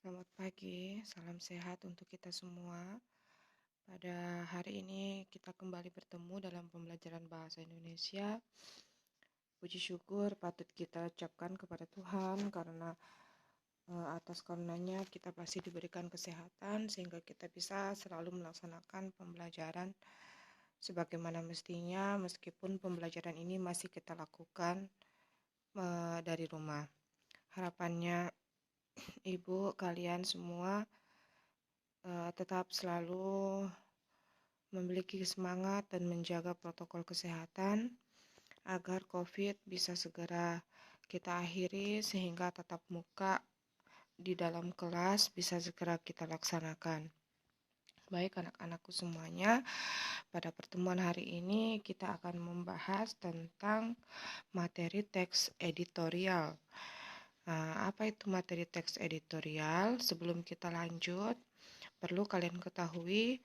Selamat pagi, salam sehat untuk kita semua. Pada hari ini kita kembali bertemu dalam pembelajaran bahasa Indonesia. Puji syukur patut kita ucapkan kepada Tuhan karena atas karunia-Nya kita pasti diberikan kesehatan sehingga kita bisa selalu melaksanakan pembelajaran sebagaimana mestinya meskipun pembelajaran ini masih kita lakukan dari rumah. Harapannya Ibu kalian semua tetap selalu memiliki semangat dan menjaga protokol kesehatan agar COVID bisa segera kita akhiri sehingga tatap muka di dalam kelas bisa segera kita laksanakan. Baik anak-anakku semuanya, pada pertemuan hari ini kita akan membahas tentang materi teks editorial. Nah, apa itu materi teks editorial? Sebelum kita lanjut, perlu kalian ketahui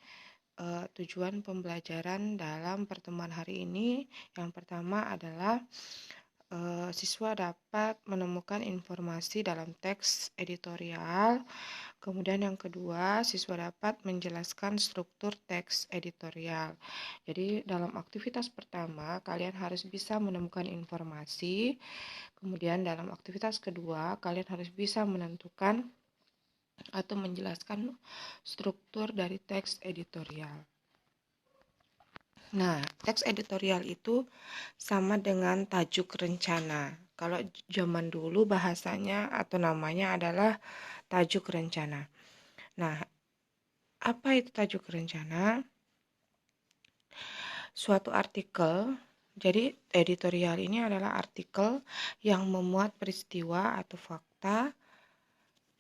tujuan pembelajaran dalam pertemuan hari ini. Yang pertama adalah siswa dapat menemukan informasi dalam teks editorial. Kemudian yang kedua, siswa dapat menjelaskan struktur teks editorial. Jadi dalam aktivitas pertama, kalian harus bisa menemukan informasi. Kemudian dalam aktivitas kedua, kalian harus bisa menentukan atau menjelaskan struktur dari teks editorial. Nah, teks editorial itu sama dengan tajuk rencana. Kalau zaman dulu bahasanya atau namanya adalah tajuk rencana. Nah, apa itu tajuk rencana? Suatu artikel, jadi editorial ini adalah artikel yang memuat peristiwa atau fakta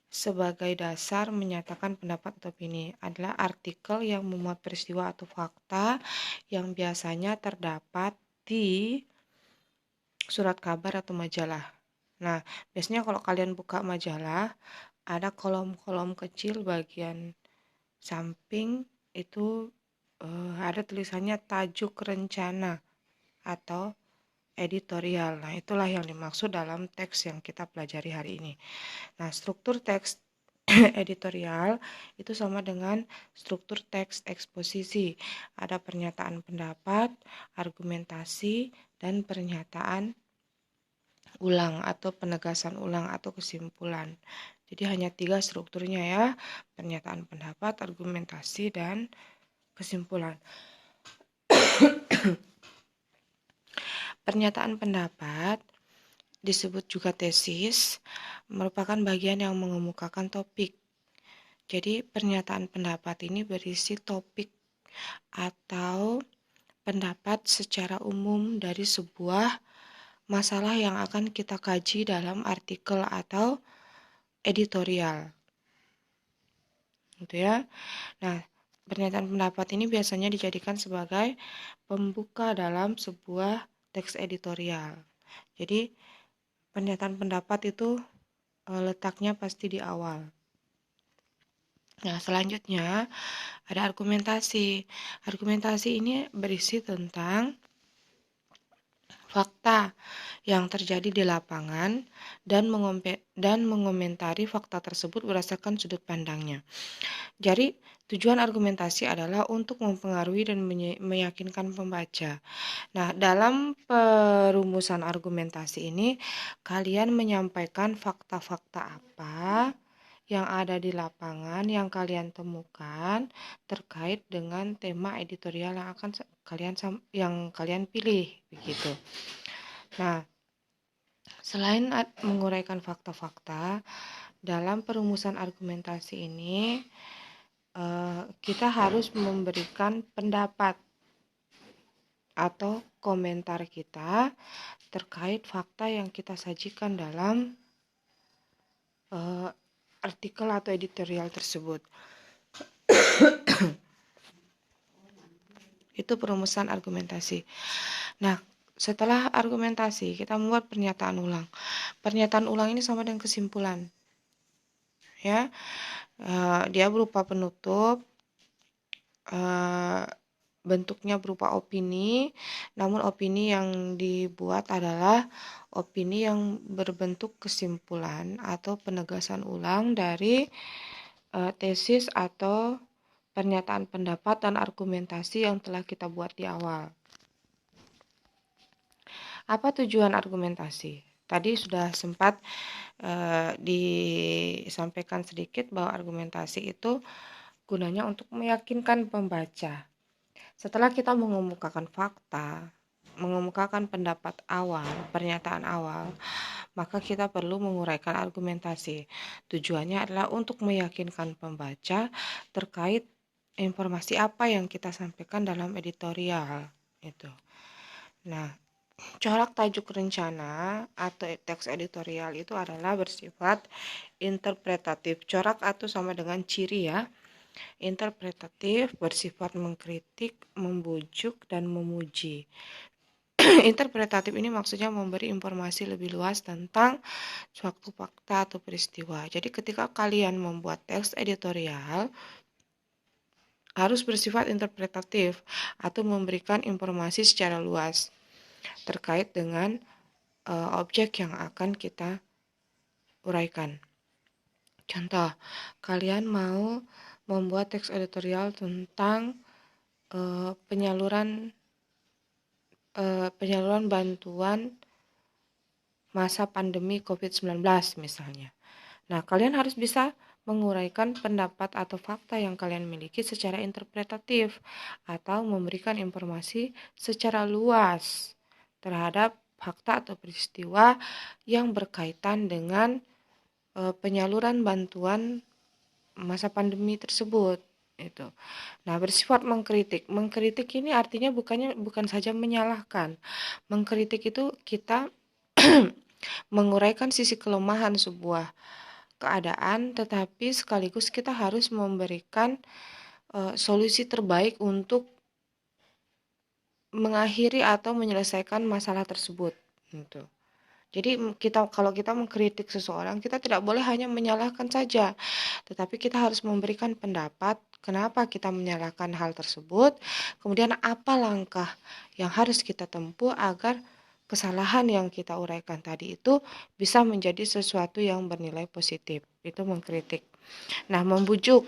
sebagai dasar menyatakan pendapat atau opini. Adalah artikel yang memuat peristiwa atau fakta yang biasanya terdapat di surat kabar atau majalah. Nah, biasanya kalau kalian buka majalah, ada kolom-kolom kecil bagian samping itu ada tulisannya tajuk rencana atau editorial. Nah, itulah yang dimaksud dalam teks yang kita pelajari hari ini. Nah, struktur teks editorial itu sama dengan struktur teks eksposisi. Ada pernyataan pendapat, argumentasi, dan pernyataan ulang atau penegasan ulang atau kesimpulan. Jadi hanya 3 strukturnya ya, pernyataan pendapat, argumentasi, dan kesimpulan. Pernyataan pendapat disebut juga tesis, merupakan bagian yang mengemukakan topik. Jadi pernyataan pendapat ini berisi topik atau pendapat secara umum dari sebuah masalah yang akan kita kaji dalam artikel atau editorial. Gitu ya. Nah, pernyataan pendapat ini biasanya dijadikan sebagai pembuka dalam sebuah teks editorial. Jadi, pernyataan pendapat itu letaknya pasti di awal. Nah, selanjutnya ada argumentasi. Argumentasi ini berisi tentang fakta yang terjadi di lapangan dan mengomentari fakta tersebut berdasarkan sudut pandangnya. Jadi, tujuan argumentasi adalah untuk mempengaruhi dan meyakinkan pembaca. Nah, dalam perumusan argumentasi ini, kalian menyampaikan fakta-fakta apa yang ada di lapangan yang kalian temukan terkait dengan tema editorial yang kalian pilih, begitu. Nah, selain menguraikan fakta-fakta, dalam perumusan argumentasi ini kita harus memberikan pendapat atau komentar kita terkait fakta yang kita sajikan dalam artikel atau editorial tersebut. Itu perumusan argumentasi. Nah, setelah argumentasi, kita membuat pernyataan ulang. Pernyataan ulang ini sama dengan kesimpulan. Dia berupa penutup, bentuknya berupa opini, namun opini yang dibuat adalah opini yang berbentuk kesimpulan atau penegasan ulang dari tesis atau pernyataan pendapat dan argumentasi yang telah kita buat di awal. Apa tujuan argumentasi? Tadi sudah sempat disampaikan sedikit bahwa argumentasi itu gunanya untuk meyakinkan pembaca. Setelah kita mengemukakan fakta, mengemukakan pendapat awal, pernyataan awal, maka kita perlu menguraikan argumentasi. Tujuannya adalah untuk meyakinkan pembaca terkait informasi apa yang kita sampaikan dalam editorial. Itu. Nah, corak tajuk rencana atau teks editorial itu adalah bersifat interpretatif. Corak atau sama dengan ciri ya. Interpretatif bersifat mengkritik, membujuk, dan memuji. Interpretatif ini maksudnya memberi informasi lebih luas tentang suatu fakta atau peristiwa. Jadi ketika kalian membuat teks editorial, harus bersifat interpretatif atau memberikan informasi secara luas terkait dengan objek yang akan kita uraikan. Contoh, kalian mau membuat teks editorial tentang penyaluran bantuan masa pandemi COVID-19 misalnya. Nah, kalian harus bisa menguraikan pendapat atau fakta yang kalian miliki secara interpretatif atau memberikan informasi secara luas terhadap fakta atau peristiwa yang berkaitan dengan penyaluran bantuan masa pandemi tersebut itu. Nah, bersifat mengkritik. Mengkritik ini artinya bukan saja menyalahkan. Mengkritik itu kita menguraikan sisi kelemahan sebuah keadaan, tetapi sekaligus kita harus memberikan solusi terbaik untuk mengakhiri atau menyelesaikan masalah tersebut gitu. Jadi kalau kita mengkritik seseorang, kita tidak boleh hanya menyalahkan saja, tetapi kita harus memberikan pendapat kenapa kita menyalahkan hal tersebut, kemudian apa langkah yang harus kita tempuh agar kesalahan yang kita uraikan tadi itu bisa menjadi sesuatu yang bernilai positif. Itu mengkritik. Nah, membujuk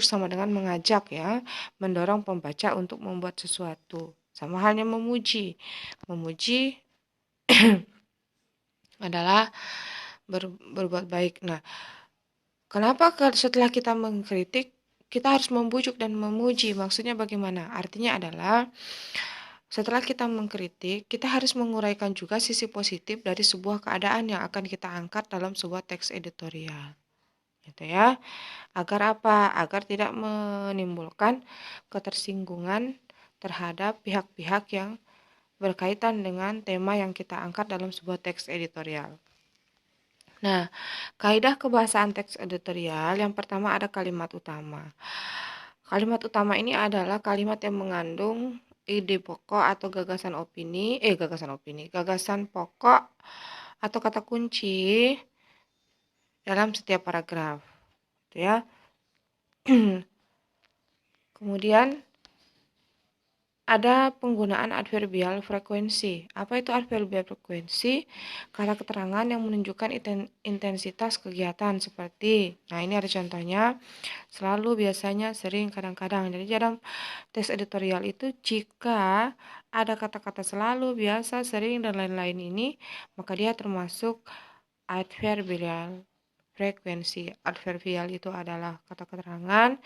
sama dengan mengajak ya, mendorong pembaca untuk membuat sesuatu. Sama halnya memuji. Memuji adalah berbuat baik. Nah, kenapa setelah kita mengkritik, kita harus membujuk dan memuji? Maksudnya bagaimana? Artinya adalah setelah kita mengkritik, kita harus menguraikan juga sisi positif dari sebuah keadaan yang akan kita angkat dalam sebuah teks editorial. Gitu ya. Agar apa? Agar tidak menimbulkan ketersinggungan terhadap pihak-pihak yang berkaitan dengan tema yang kita angkat dalam sebuah teks editorial. Nah, kaidah kebahasaan teks editorial yang pertama ada kalimat utama. Kalimat utama ini adalah kalimat yang mengandung ide pokok atau gagasan pokok atau kata kunci dalam setiap paragraf. Gitu ya. Kemudian ada penggunaan adverbial frekuensi. Apa itu adverbial frekuensi? Kata keterangan yang menunjukkan intensitas kegiatan seperti, nah ini ada contohnya, selalu, biasanya, sering, kadang-kadang. Jadi dalam teks editorial itu jika ada kata-kata selalu, biasa, sering, dan lain-lain ini, maka dia termasuk adverbial frekuensi. Adverbial itu adalah kata keterangan,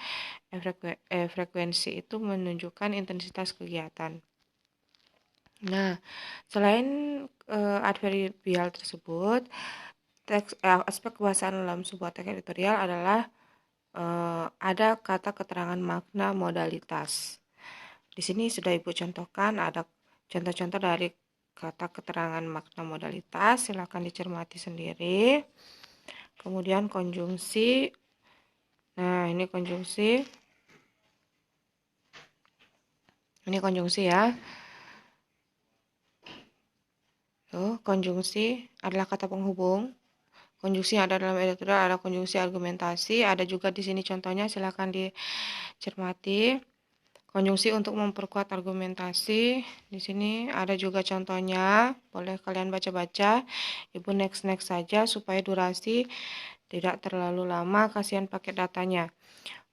frekuensi itu menunjukkan intensitas kegiatan. Nah, selain adverbial tersebut, aspek kebahasaan dalam sebuah teks editorial adalah ada kata keterangan makna modalitas. Di sini sudah Ibu contohkan, ada contoh-contoh dari kata keterangan makna modalitas, silakan dicermati sendiri. Kemudian konjungsi. Nah, ini konjungsi. Ini konjungsi ya. Tuh, konjungsi adalah kata penghubung. Konjungsi yang ada dalam editorial ada konjungsi argumentasi, ada juga di sini contohnya, silakan dicermati. Konjungsi untuk memperkuat argumentasi. Di sini ada juga contohnya, boleh kalian baca-baca. Ibu next saja supaya durasi tidak terlalu lama, kasihan pakai datanya.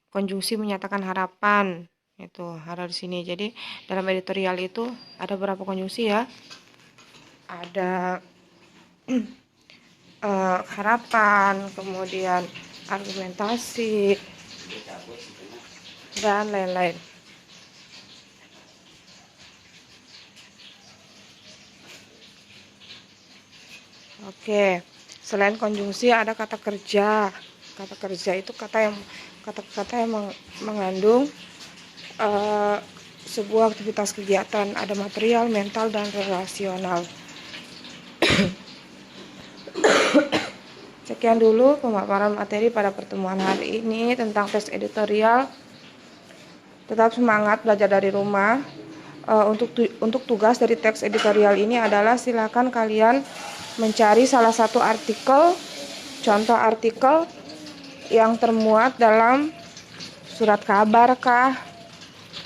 Konjungsi menyatakan harapan, itu ada di sini. Jadi dalam editorial itu ada berapa konjungsi ya? Ada harapan, kemudian argumentasi, dan lain-lain. Oke, selain konjungsi ada kata kerja. Kata kerja itu kata-kata yang mengandung sebuah aktivitas kegiatan, ada material, mental, dan relasional. Sekian dulu pemaparan materi pada pertemuan hari ini tentang teks editorial. Tetap semangat belajar dari rumah. Untuk tugas dari teks editorial ini adalah silakan kalian mencari salah satu artikel, contoh artikel yang termuat dalam surat kabar kah,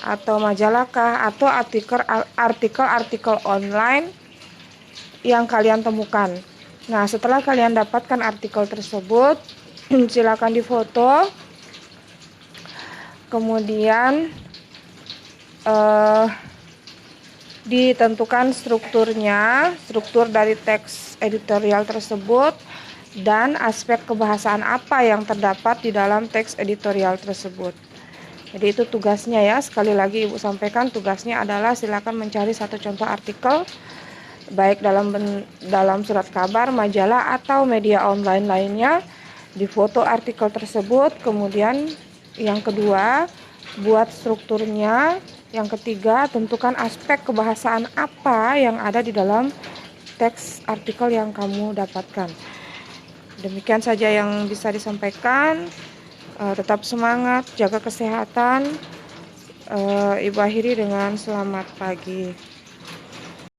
atau majalah kah, atau artikel online yang kalian temukan. Nah, setelah kalian dapatkan artikel tersebut, silakan difoto, kemudian ditentukan struktur dari teks editorial tersebut, dan aspek kebahasaan apa yang terdapat di dalam teks editorial tersebut. Jadi itu tugasnya ya, sekali lagi Ibu sampaikan, tugasnya adalah silakan mencari satu contoh artikel, baik dalam surat kabar, majalah, atau media online lainnya, difoto artikel tersebut, kemudian yang kedua, buat strukturnya, yang ketiga, tentukan aspek kebahasaan apa yang ada di dalam teks artikel yang kamu dapatkan. Demikian saja yang bisa disampaikan. Tetap semangat, jaga kesehatan. Ibu akhiri dengan selamat pagi.